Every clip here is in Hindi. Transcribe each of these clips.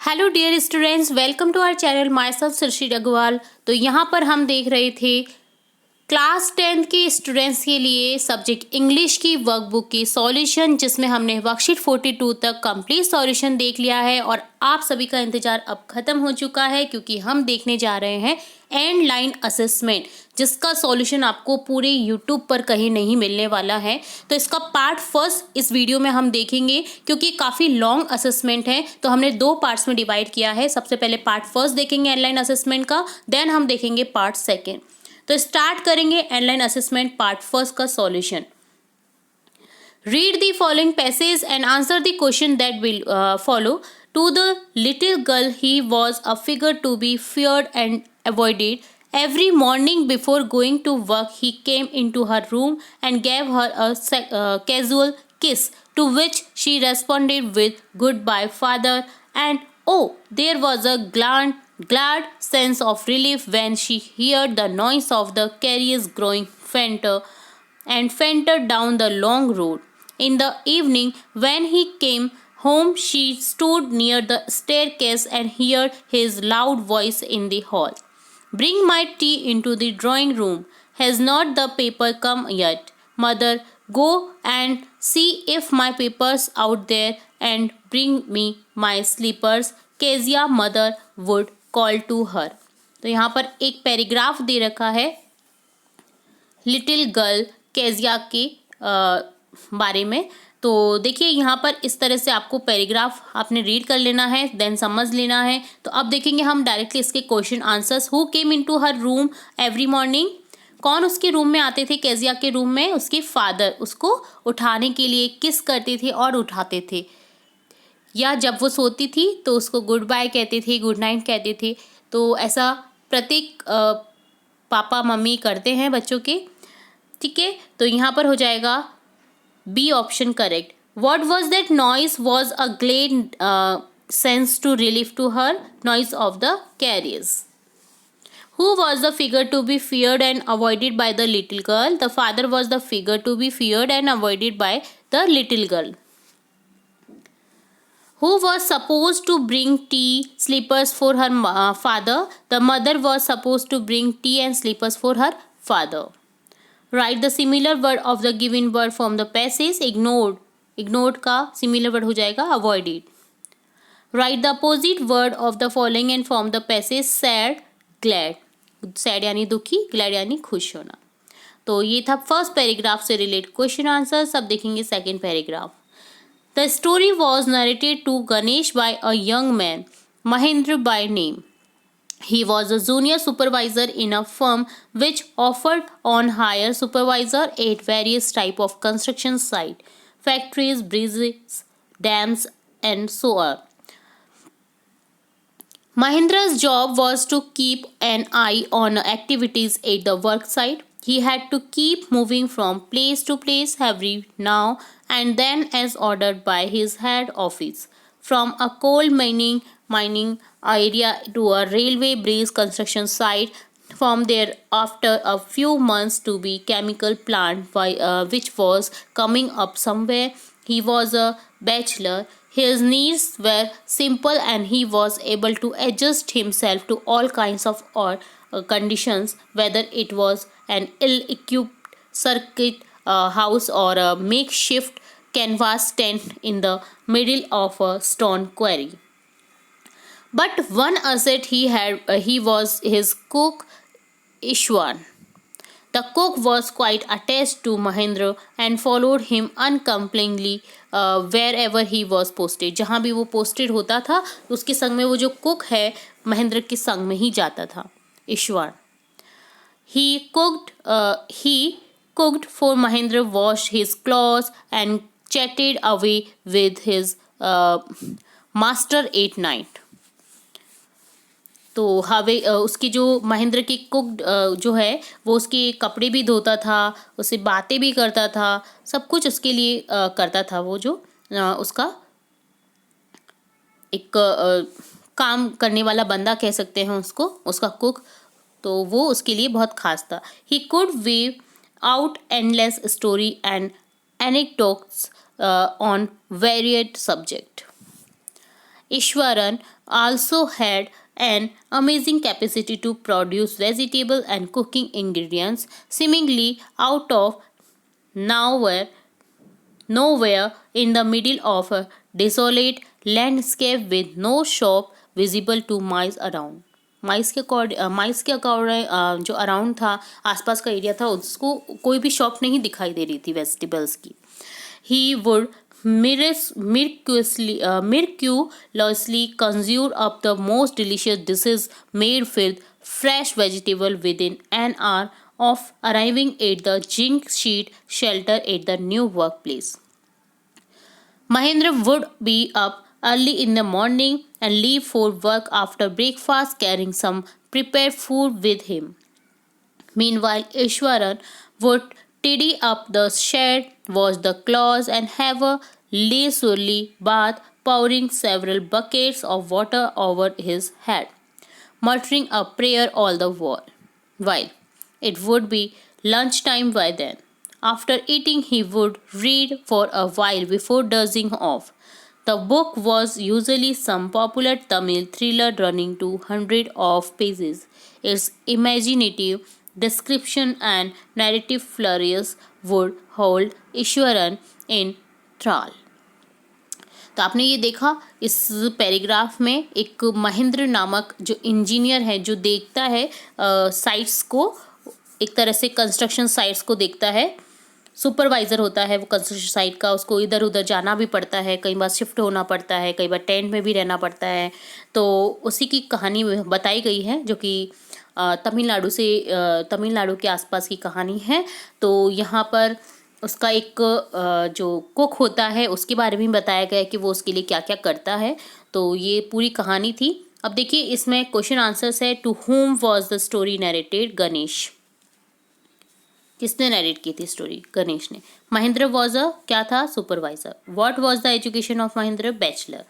Hello dear students, welcome to our channel. Myself Sarshi Agrawal. तो यहाँ पर हम देख रहे थे क्लास 10th के स्टूडेंट्स के लिए सब्जेक्ट इंग्लिश की वर्कबुक की सॉल्यूशन, जिसमें हमने वर्कशीट 42 तक कंप्लीट सॉल्यूशन देख लिया है और आप सभी का इंतजार अब खत्म हो चुका है, क्योंकि हम देखने जा रहे हैं एंड लाइन असेसमेंट, जिसका सॉल्यूशन आपको पूरे यूट्यूब पर कहीं नहीं मिलने वाला है। तो इसका पार्ट फर्स्ट इस वीडियो में हम देखेंगे, क्योंकि काफ़ी लॉन्ग असेसमेंट है, तो हमने 2 पार्ट्स में डिवाइड किया है। सबसे पहले पार्ट फर्स्ट देखेंगे एंड लाइन असेसमेंट का, देन हम देखेंगे पार्ट सेकेंड। तो स्टार्ट करेंगे एंडलाइन असेसमेंट पार्ट फर्स्ट का solution. Read the following passage and answer the question that will follow. To the little girl he was a figure to be feared and avoided. Every morning before going to work, he came into her room and gave her a casual kiss, to which she responded with "Goodbye, father." And oh, there was a glad sense of relief when she heard the noise of the carriage growing fainter and fainter down the long road. In the evening, when he came home, she stood near the staircase and heard his loud voice in the hall. "Bring my tea into the drawing room. Has not the paper come yet? Mother, go and see if my paper's out there and bring me my slippers," Kezia mother would call to her. तो यहाँ पर एक पैराग्राफ दे रखा है लिटिल गर्ल केजिया के बारे में। तो देखिए यहाँ पर इस तरह से आपको पैराग्राफ आपने रीड कर लेना है, देन समझ लेना है। तो अब देखेंगे हम डायरेक्टली इसके question answers. Who came into her room every morning? कौन उसके रूम में आते थे? केजिया के रूम में उसके फादर उसको उठाने के लिए किस करते थे और उठाते थे, या जब वो सोती थी तो उसको गुड बाय कहते थे, गुड नाइट कहते थे। तो ऐसा प्रत्येक पापा मम्मी करते हैं बच्चों के, ठीक है। तो यहाँ पर हो जाएगा B option correct. What was that noise? Was a glad sense to relief to her noise of the carriers. Who was the figure to be feared and avoided by the little girl? The father was the figure to be feared and avoided by the little girl. Who was supposed to bring tea, slippers for her father? The mother was supposed to bring tea and slippers for her father. Write the similar word of the given word from the passage. Ignored. Ignored का similar word हो जाएगा avoided. Write the opposite word of the following and from the passage. Sad, glad. Sad यानी दुखी, glad यानी खुश होना। तो ये था फर्स्ट पैराग्राफ से रिलेटेड क्वेश्चन आंसर। अब देखेंगे second paragraph. The story was narrated to Ganesh by a young man, Mahendra by name. He was a junior supervisor in a firm which offered on hire supervisor at various type of construction site, factories, bridges, dams, and so on. Mahendra's job was to keep an eye on activities at the work site. He had to keep moving from place to place every now and then as ordered by his head office. From a coal mining area to a railway bridge construction site, from there after a few months to be chemical plant which was coming up somewhere. He was a bachelor. His needs were simple and he was able to adjust himself to all kinds of odd conditions, whether it was an ill-equipped circuit house or a makeshift canvas tent in the middle of a stone quarry. But one asset he had, he was his cook, Ishwan. The cook was quite attached to Mahendra and followed him uncomplainingly wherever he was posted. जहाँ भी वो posted होता था उसके संग में वो जो cook है महेंद्र के संग में ही जाता था, ईश्वर। He cooked for Mahendra, washed his clothes and chatted away with his master at night. तो हवे उसकी जो महेंद्र की कुक जो है वो उसके कपड़े भी धोता था, उससे बातें भी करता था, सब कुछ उसके लिए करता था। वो जो उसका एक काम करने वाला बंदा कह सकते हैं उसको, उसका कुक, तो वो उसके लिए बहुत खास था। He could weave out endless story and anecdotes on varied subject. Ishwaran also had an amazing capacity to produce vegetable and cooking ingredients seemingly out of nowhere, nowhere in the middle of a desolate landscape with no shop visible to miles around. माइस के जो अराउंड था, आसपास का एरिया था, उसको कोई भी शॉप नहीं दिखाई दे रही थी वेजिटेबल्स की. He would miraculously conjure up the most delicious dishes made with fresh vegetable within an hour of arriving at the zinc sheet shelter at the new workplace. Mahendra would be up early in the morning and leave for work after breakfast carrying some prepared food with him. Meanwhile, Ishwaran would tidy up the shed, wash the clothes, and have a leisurely bath, pouring several buckets of water over his head, muttering a prayer all the while. It would be lunchtime by then. After eating, he would read for a while before dozing off. The book was usually some popular Tamil thriller running to hundreds of pages. Its imaginative description and narrative flurries would hold Ishwaran in thrall. तो आपने ये देखा इस पैराग्राफ में एक महेंद्र नामक जो इंजीनियर है, जो देखता है साइट्स को, एक तरह से कंस्ट्रक्शन साइट्स को देखता है, सुपरवाइज़र होता है वो कंस्ट्रक्शन साइट का, उसको इधर उधर जाना भी पड़ता है, कई बार शिफ्ट होना पड़ता है, कई बार टेंट में भी रहना पड़ता है. तो उसी की कहानी बताई गई है जो कि तमिलनाडु के आसपास की कहानी है. तो यहाँ पर उसका एक जो कुक होता है उसके बारे में बताया गया है कि वो उसके लिए क्या क्या करता है. तो ये पूरी कहानी थी. अब देखिए इसमें क्वेश्चन आंसर्स है. To whom was the story narrated? Ganesh. किसने नरेट की थी स्टोरी? गणेश ने. महेंद्र वॉज अ क्या था? Supervisor. What was the education of Mahendra? Bachelor.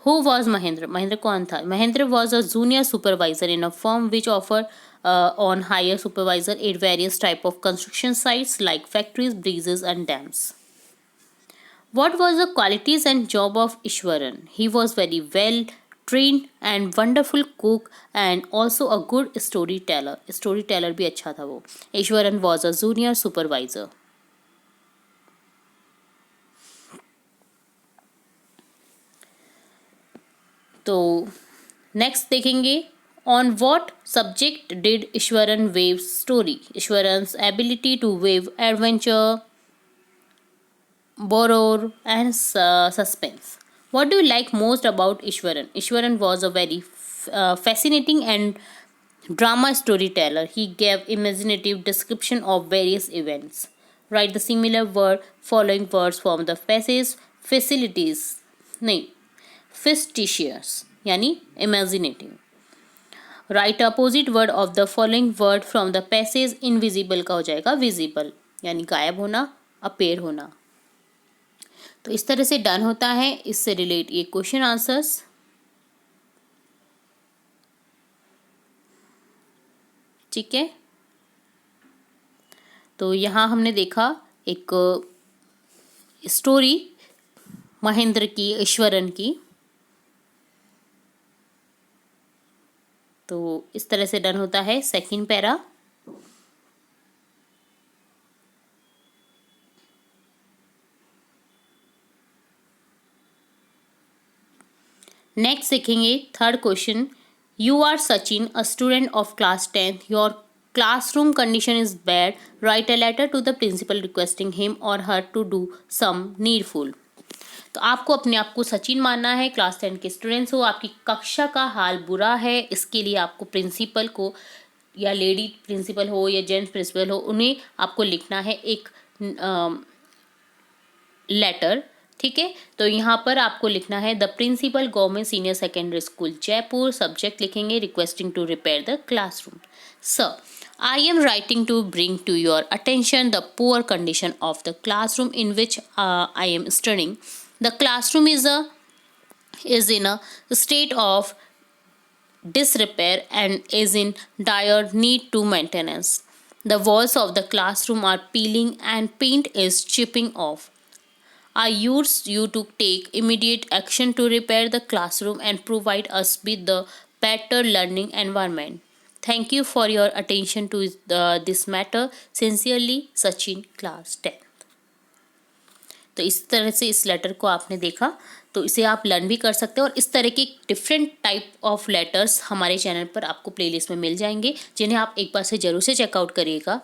Who was Mahendra? Mahendra कौन था? Mahendra was a junior supervisor in a firm which offer on hire supervisor at various type of construction sites like factories, bridges and dams. What was the qualities and job of Ishwaran? He was very well trained and wonderful cook and also a good storyteller. Storyteller भी अच्छा था वो. Ishwaran was a junior supervisor. तो नेक्स्ट देखेंगे. On what subject did Ishwaran weave story? Ishwaran's ability to weave adventure, horror and suspense. What do you like most about Ishwaran? Ishwaran was a very fascinating and drama storyteller. He gave imaginative description of various events. Write the similar word following words from the passage. Facilities नहीं, fictitious यानी imaginative. Right opposite word of the following word from the passage. Invisible का हो जाएगा विजिबल यानी गायब होना, अपेयर होना. तो इस तरह से डन होता है. इससे रिलेट ये क्वेश्चन आंसर्स. ठीक है. तो यहाँ हमने देखा एक स्टोरी महेंद्र की, ईश्वरन की. तो इस तरह से डन होता है सेकंड पैरा. नेक्स्ट देखेंगे third question. You are Sachin, a student of class 10th. Your classroom condition is bad. Write a letter to the principal requesting him or her to do some needful. तो आपको अपने आप को सचिन मानना है, क्लास 10 के स्टूडेंट्स हो, आपकी कक्षा का हाल बुरा है. इसके लिए आपको प्रिंसिपल को, या लेडी प्रिंसिपल हो या जेंट्स प्रिंसिपल हो, उन्हें आपको लिखना है एक लेटर. ठीक है. तो यहाँ पर आपको लिखना है the principal government senior secondary school Jaipur. Subject लिखेंगे requesting to repair the classroom. Sir, I am writing to bring to your attention the poor condition of the classroom in which I am studying. The classroom is in a state of disrepair and is in dire need to maintenance. The walls of the classroom are peeling and paint is chipping off. I urge you to take immediate action to repair the classroom and provide us with the better learning environment. Thank you for your attention to this matter. Sincerely, Sachin, class 10. तो इस तरह से इस लेटर को आपने देखा, तो इसे आप लर्न भी कर सकते हैं और इस तरह के डिफरेंट टाइप ऑफ लेटर्स हमारे चैनल पर आपको प्लेलिस्ट में मिल जाएंगे, जिन्हें आप एक बार से जरूर से चेकआउट करिएगा।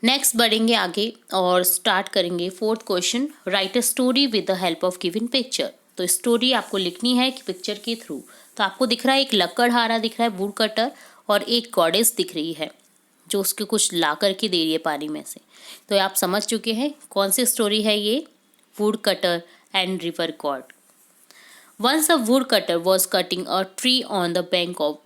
नेक्स्ट बढ़ेंगे आगे और स्टार्ट करेंगे fourth question, right a story with the help of given picture. तो स्टोरी आपको लिखनी है कि पिक्चर के थ्रू। तो आपको दिख रहा है एक लकड़हारा दिख रहा है, वुड कटर, और एक गॉडेस दिख रही है जो उसके कुछ ला करके दे रही है पानी में से। तो आप समझ चुके हैं कौन सी स्टोरी है ये, woodcutter and river god. Once a woodcutter was cutting a tree on the bank of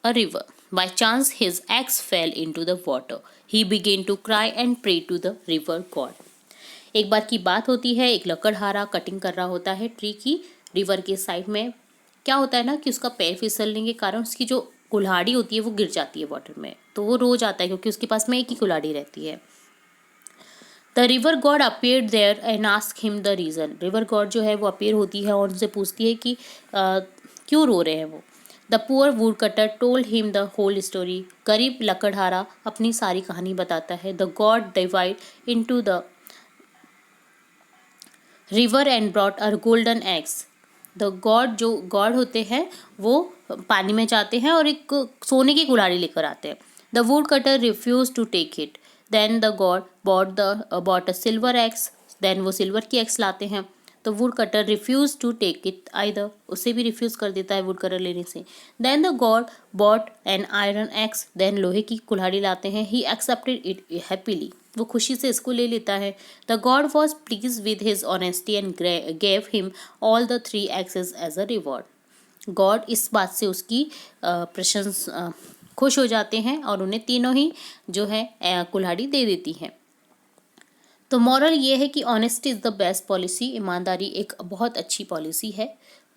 a river. By chance, his axe fell into the water. He began to cry and pray to the river god. एक बार की बात होती है, एक लकड़हारा कटिंग कर रहा होता है ट्री की, रिवर के साइड में। क्या होता है ना कि उसका पैर फिसलने के कारण उसकी जो कुल्हाड़ी होती है वो गिर जाती है वाटर में, तो वो रो जाता है क्योंकि उसके पास में एक ही कुल्हाड़ी रहती है। The river god appeared there and ask him the reason. River god जो है वो अपीयर होती है और उनसे पूछती है कि क्यों रो रहे हैं वो। The poor woodcutter told him the whole story. गरीब लकड़हारा अपनी सारी कहानी बताता है। The god divide into the river and brought a golden eggs. The god, जो गॉड होते हैं वो पानी में जाते हैं और एक सोने की कुल्हाड़ी लेकर आते हैं। The woodcutter refuse to take it. Then the god bought a silver axe. Then वो सिल्वर की एक्स लाते हैं। तो woodcutter refuse to take it either, उसे भी रिफ्यूज कर देता है वुड कटर लेने से। Then the god bought an iron axe. Then लोहे की कुल्हाड़ी लाते हैं। ही एक्सेप्टेड इट हैप्पीली, वो खुशी से इसको ले लेता है। The god was please with his honesty and gave him all the 3 axes as a reward. God इस बात से उसकी प्रशंसा खुश हो जाते हैं और उन्हें तीनों ही जो है कुल्हाड़ी दे देती हैं। तो मॉरल ये है कि honesty is the best policy. ईमानदारी एक बहुत अच्छी पॉलिसी है,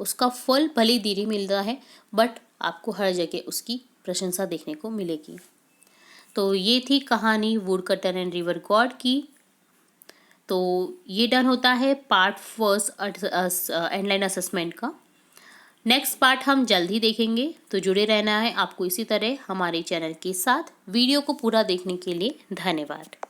उसका फल भले ही देरी मिलता है बट आपको हर जगह उसकी प्रशंसा देखने को मिलेगी। तो ये थी कहानी would cutter and river God की। तो ये डन होता है पार्ट फर्स्ट एंडलाइन असेसमेंट का। नेक्स्ट पार्ट हम जल्द ही देखेंगे, तो जुड़े रहना है आपको इसी तरह हमारे चैनल के साथ। वीडियो को पूरा देखने के लिए धन्यवाद।